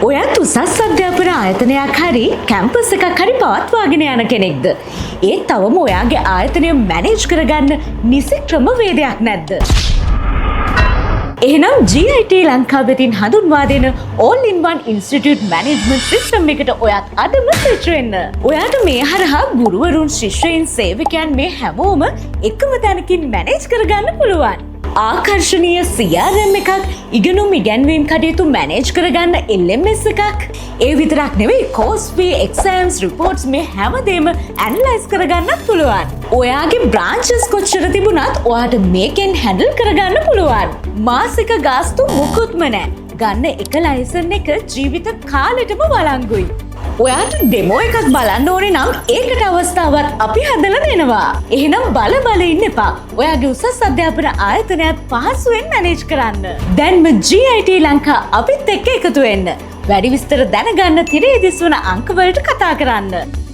ඔයත් උසස් අධ්‍යාපන ආයතනයක් හරි කැම්පස් එකක් හරි පවත්වාගෙන යන කෙනෙක්ද? ඒත් තවම ඔයාගේ ආයතනය මැනේජ් කරගන්න නිසි ක්‍රමවේදයක් නැද්ද? එහෙනම් GIT ලංකාව වෙතින් හඳුන්වා දෙන All-in-One Institute Management System එකට ඔයත් අදම ස්විච් වෙන්න. ඔයාට මේ හරහා ගුරුවරුන්, ශිෂ්‍යයින්, සේවකයන් මේ හැමෝම එකම තැනකින් මැනේජ් කරගන්න පුළුවන්. ආකර්ශනීය CRM එකක්, ඉගෙනුම් ඉගැන්වීම් කටයුතු මැනේජ් කරගන්න LMS එකක්. ඒ විතරක් නෙවෙයි, course fee, exams, reports මේ හැමදේම ඇනලයිස් කරගන්නත් පුළුවන්. ඔයාගේ branches කොච්චර තිබුණත් ඔයාට මේකෙන් හැන්ඩල් කරගන්න පුළුවන්. මාසික ගාස්තු මුකුත්ම නැහැ. ගන්න එක ලයිසන් එක ජීවිත කාලෙටම වළංගුයි. ඔයාට ඩෙමෝ එකක් බලන්න ඕනේ නම් ඒකට අවස්ථාවක් අපි හදලා දෙනවා. එහෙනම් බල ඉන්න එපා. ඔයාගේ උසස් අධ්‍යාපන ආයතනයත් පහසුවෙන් මැනේජ් කරන්න. දැන්ම GIT ලංකා අපිත් එක්ක එකතු වෙන්න. වැඩි විස්තර දැනගන්න තිරේ දිස්වන අංක වලට කතා කරන්න.